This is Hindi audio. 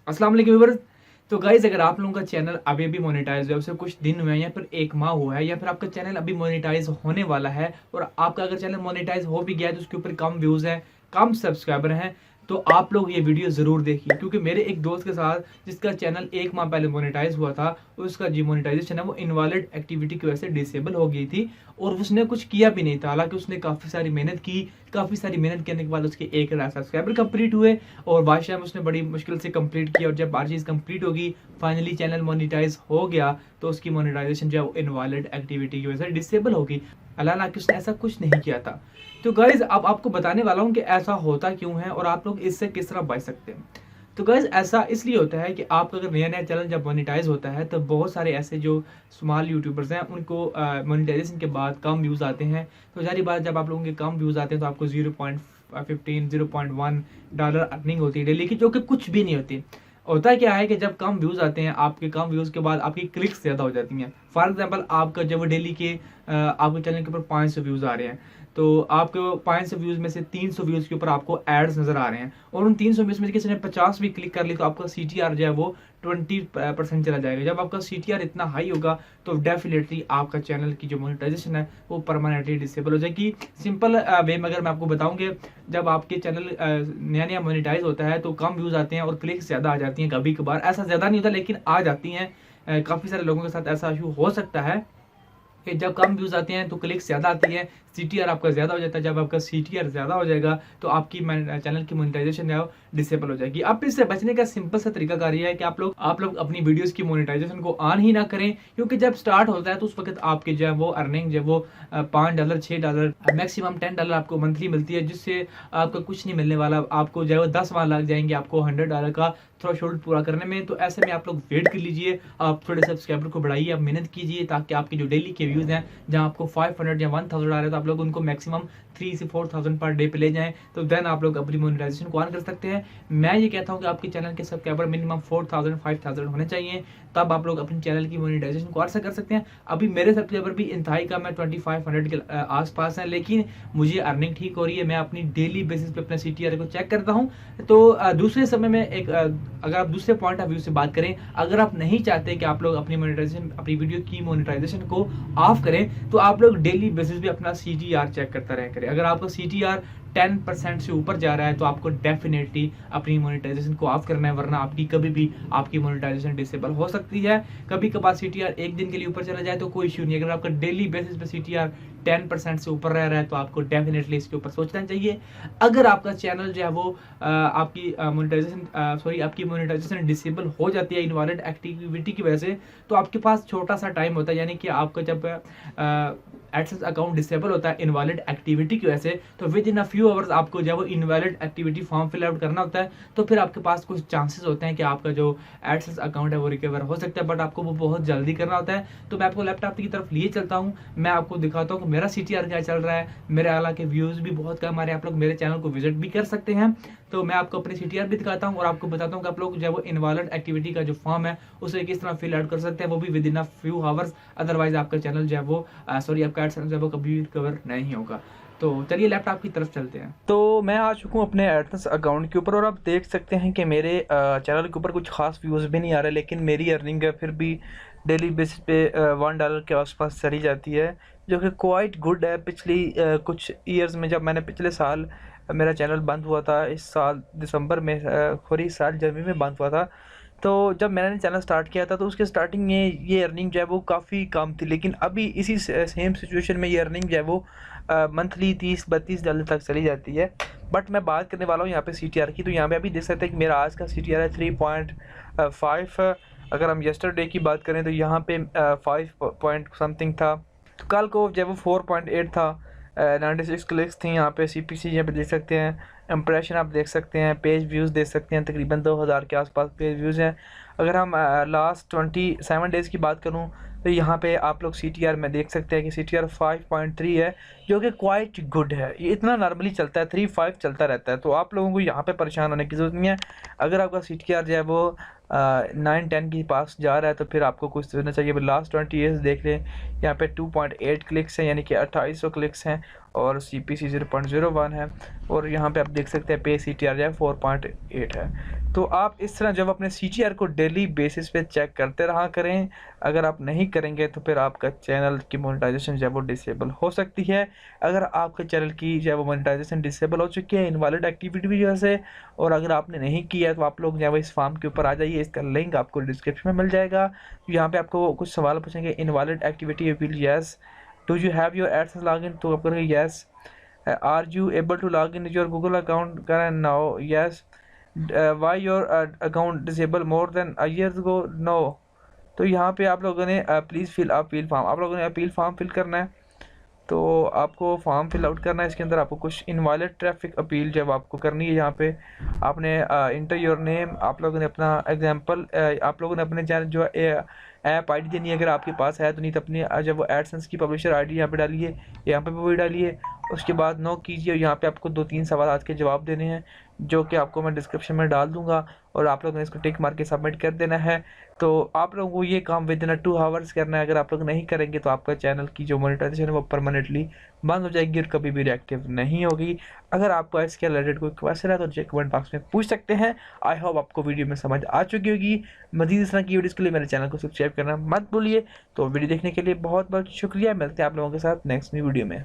अस्सलाम वालेकुम व्यूअर्स। तो गाइज अगर आप लोगों का चैनल अभी अभी मोनेटाइज हुआ है, उसे कुछ दिन हुए हैं या फिर एक माह हुआ है या फिर आपका चैनल अभी मोनेटाइज होने वाला है और आपका अगर चैनल मोनेटाइज हो भी गया है तो उसके ऊपर कम व्यूज़ हैं, कम सब्सक्राइबर हैं, तो आप लोग ये वीडियो ज़रूर देखिए। क्योंकि मेरे एक दोस्त के साथ जिसका चैनल एक माह पहले मोनेटाइज हुआ था, उसका जी मोनेटाइजेशन है वो इनवैलिड एक्टिविटी की वजह से डिसेबल हो गई थी और उसने कुछ किया भी नहीं था। हालांकि उसने काफ़ी सारी मेहनत की, काफ़ी सारी मेहनत करने के बाद उसके 1,00,000 सब्सक्राइबर कंप्लीट हुए और बादशाह में उसने बड़ी मुश्किल से कंप्लीट किया और जब हर चीज़ कंप्लीट होगी, फाइनली चैनल मोनेटाइज हो गया, तो उसकी मोनेटाइजेशन जो है वो इनवैलिड एक्टिविटी की वजह से डिसेबल होगी। हालांकि उसने ऐसा कुछ नहीं किया था। तो गाइज अब आपको बताने वाला हूँ कि ऐसा होता क्यों है और आप लोग इससे किस तरह बच सकते हैं। तो गाइज ऐसा इसलिए होता है कि आपका अगर नया नया चैनल जब मोनेटाइज होता है तो बहुत सारे ऐसे जो स्मॉल यूट्यूबर्स हैं उनको मोनेटाइजेशन के बाद कम व्यूज़ आते हैं। तो जारी बात, जब आप लोगों के कम व्यूज़ आते हैं तो आपको 0.15 $0.1 अर्निंग होती है डेली की, जो कि कुछ भी नहीं होती। होता क्या है कि जब कम व्यूज़ आते हैं, आपके कम व्यूज़ के बाद आपकी क्लिक्स ज़्यादा हो जाती हैं। फॉर एग्जांपल, आपका जब डेली के आपके चैनल के ऊपर 500 व्यूज़ आ रहे हैं, तो आपको 500 व्यूज़ में से 300 व्यूज़ के ऊपर आपको एड्स नज़र आ रहे हैं और उन 300 व्यूज़ में से किसी ने 50 भी क्लिक कर ली तो आपका CTR जो है वो 20% चला जाएगा। जब आपका CTR इतना हाई होगा तो डेफिनेटली आपका चैनल की जो मोनेटाइजेशन है वो परमानेंटली डिसेबल हो जाएगी। सिंपल वे में अगर मैं आपको बताऊं कि जब आपके चैनल नया नया मोनेटाइज होता है तो कम व्यूज़ आते हैं और क्लिक्स ज़्यादा आ जाती हैं। कभी कभार ऐसा ज़्यादा नहीं होता लेकिन आ जाती हैं। काफ़ी सारे लोगों के साथ ऐसा इशू हो सकता है कि जब कम व्यूज़ आते हैं तो क्लिक्स ज़्यादा आती है, CTR आपका ज़्यादा हो जाता है। जब आपका CTR ज़्यादा हो जाएगा तो आपकी चैनल की मोनेटाइजेशन है वो डिसेबल हो जाएगी। अब इससे बचने का सिंपल सा तरीका कार ये है कि आप लोग अपनी वीडियोस की मोनेटाइजेशन को ऑन ही ना करें। क्योंकि जब स्टार्ट होता है तो उस वक्त आपके जो है वो अर्निंग जो है वो $5 $6 मैक्सिमम $10 आपको मंथली मिलती है, जिससे आपका कुछ नहीं मिलने वाला। आपको जो है वो 10 माह लग जाएंगे आपको $100 का थ्रेशोल्ड पूरा करने में। तो ऐसे में आप लोग वेट कर लीजिए, आप थोड़े सब्सक्राइबर को बढ़ाइए, आप मेहनत कीजिए ताकि आपके जो डेली के व्यूज़ हैं, जहां आपको 500 या 1000 आ रहे हैं, तो आप लोग उनको मैक्सिमम 3 से 4000 पर डे पे ले जाएं। तो देन आप लोग अपनी मोनेटाइजेशन को ऑन कर सकते हैं। मैं ये कहता हूँ कि आपके चैनल के सब्सक्राइबर मिनिमम 4000 5000 होने चाहिए, तब आप लोग अपने चैनल की मोनेटाइजेशन को ऑन कर सकते हैं। अभी मेरे सब्सक्राइबर भी इंतहाई कम है, 2500 के आसपास है, लेकिन मुझे अर्निंग ठीक हो रही है। मैं अपनी डेली बेसिस पे अपने CTR को चेक करता हूँ। तो दूसरे समय में अगर आप दूसरे पॉइंट ऑफ व्यू से बात करें, अगर आप नहीं चाहते कि आप लोग अपनी मोनेटाइजेशन, अपनी वीडियो की मोनेटाइजेशन को ऑफ करें, तो आप लोग डेली बेसिस पे अपना CTR चेक करता रहे करें। अगर आपका CTR 10% से ऊपर जा रहा है तो आपको डेफिनेटली अपनी मोनेटाइजेशन को ऑफ करना है, वरना आपकी कभी भी आपकी मोनेटाइजेशन डिसेबल हो सकती है। कभी कभार CTR एक दिन के लिए ऊपर चला जाए तो कोई इश्यू नहीं। अगर आपका डेली बेसिस पे CTR 10% से ऊपर रह रहा है तो आपको डेफिनेटली इसके ऊपर सोचना चाहिए। अगर आपका चैनल जो है वो आपकी मोनेटाइजेशन डिसेबल हो जाती है इनवैलिड एक्टिविटी की वजह से, तो आपके पास छोटा सा टाइम होता है। यानी कि आपका जब एडसेंस अकाउंट डिसेबल होता है इनवैलिड एक्टिविटी की वजह से, तो within a few hours आपको जब वो invalid activity form fill out करना होता है, तो फिर आपके पास कुछ चांसेस होते हैं कि आपका जो एडसेंस अकाउंट है वो रिकवर हो सकता है, बट आपको वो बहुत जल्दी करना होता है। तो मैं आपको लैपटॉप की तरफ लिए चलता हूँ, मैं आपको दिखाता हूँ कि मेरा CTR क्या चल रहा है। मेरे हालांकि व्यूज़ भी बहुत कम आ रहे हैं, आप लोग मेरे चैनल को विजिट भी कर सकते हैं। तो मैं आपको अपने CTR भी दिखाता हूँ और आपको बताता हूँ कि आप लोग जो वो इनवैलिड एक्टिविटी का जो फॉर्म है उसे किस तरह फिल आउट कर सकते हैं, वो भी with in a few hours. Otherwise आपका चैनल जो है वो आपका एडसेंस जो है वो कभी रिकवर नहीं होगा। तो चलिए लैपटॉप की तरफ चलते हैं। तो मैं आ चुका हूँ अपने एडसेंस अकाउंट के ऊपर और आप देख सकते हैं कि मेरे चैनल के ऊपर कुछ खास व्यूज़ भी नहीं आ रहे, लेकिन मेरी अर्निंग है फिर भी डेली बेसिस पे $1 के आसपास चली जाती है, जो कि क्वाइट गुड है। पिछली कुछ ईयर्स में, जब मैंने पिछले साल मेरा चैनल बंद हुआ था, इस साल दिसंबर में सॉरी इस साल जनवरी में बंद हुआ था, तो जब मैंने चैनल स्टार्ट किया था तो उसके स्टार्टिंग में ये अर्निंग जो है वो काफ़ी कम थी। लेकिन अभी इसी सेम सिचुएशन में ये अर्निंग जो है वो मंथली $30-32 तक चली जाती है। बट मैं बात करने वाला हूँ यहाँ पे CTR की। तो यहाँ पे अभी देख सकते हैं कि मेरा आज का CTR है 3.5। अगर हम यस्टरडे की बात करें तो यहाँ पे 5 पॉइंट समथिंग था। तो कल को जब वो 4.8 था, 96 क्लिक्स थी। यहाँ पे CPC यहाँ पे देख सकते हैं, इम्प्रेशन आप देख सकते हैं, पेज व्यूज़ देख सकते हैं, तकरीबन 2000 के आसपास पेज व्यूज़ हैं। अगर हम लास्ट 27 डेज़ की बात करूँ तो यहाँ पे आप लोग CTR में देख सकते हैं कि CTR 5.3 है, जो कि क्वाइट गुड है। ये इतना नॉर्मली चलता है, 3-5 चलता रहता है, तो आप लोगों को यहाँ पे परेशान होने की ज़रूरत नहीं है। अगर आपका CTR जो है वो 9-10 के पास जा रहा है, तो फिर आपको कुछ सोचना चाहिए। लास्ट 20 ईयर्स देख लें, यहाँ पे 2.8 क्लिक्स हैं, यानी कि 2800 क्लिक्स हैं, और CPC 0.01 है, और यहाँ पे आप देख सकते हैं पे CTR जो है 4.8 है। तो आप इस तरह जब अपने CTR को डेली बेसिस पे चेक करते रहा करें। अगर आप नहीं करेंगे तो फिर आपका चैनल की मोनेटाइजेशन जो है वो डिसेबल हो सकती है। अगर आपके चैनल की जो है वो मोनेटाइजेशन डिसेबल हो चुकी है इनवैलिड एक्टिविटी की वजह से, और अगर आपने नहीं किया है, तो आप लोग जो है वो इस फॉर्म के ऊपर आ जाइए, इसका लिंक आपको डिस्क्रिप्शन में मिल जाएगा। यहाँ पे आपको कुछ सवाल पूछेंगे। Invalid activity you will yes, do you have your AdSense login, तो आप करेंगे yes. Are you able to log in your Google account, करें no, yes. Why your account disable more than a year go, no. तो यहाँ पे आप लोगों ने प्लीज़ फिल अपील फॉर्म, आप लोगों ने अपील फॉर्म फिल करना है। तो आपको फॉर्म फिल आउट करना है। इसके अंदर आपको कुछ इनवैलिड ट्रैफिक अपील जब आपको करनी है, यहाँ पे आपने इंटर योर नेम, आप लोगों ने अपना एग्जांपल, आप लोगों ने अपने चैनल जो ऐप आईडी देनी है, अगर आपके पास है तो, नहीं तो अपनी जब वो एडसेंस की पब्लिशर आईडी यहाँ पे डालिए, यहाँ पे भी डालिए। उसके बाद नो कीजिए। यहाँ पे आपको 2-3 सवाल आज के जवाब देने हैं, जो कि आपको मैं डिस्क्रिप्शन में डाल दूंगा, और आप लोगों ने इसको टिक मार के सबमिट कर देना है। तो आप लोगों को ये काम विद इन 2 आवर्स करना है। अगर आप लोग नहीं करेंगे तो आपका चैनल की जो मोनेटाइजेशन है वो परमानेंटली बंद हो जाएगी और कभी भी रिएक्टिव नहीं होगी। अगर आपको इसके रिलेटेड कोई क्वेश्चन है तो नीचे कमेंट बॉक्स में पूछ सकते हैं। आई होप आपको वीडियो में समझ आ चुकी होगी। मज़ीद इस तरह की वीडियोज़ के लिए मेरे चैनल को सब्सक्राइब करना मत भूलिए। तो वीडियो देखने के लिए बहुत बहुत शुक्रिया। मिलते हैं आप लोगों के साथ नेक्स्ट न्यू वीडियो में।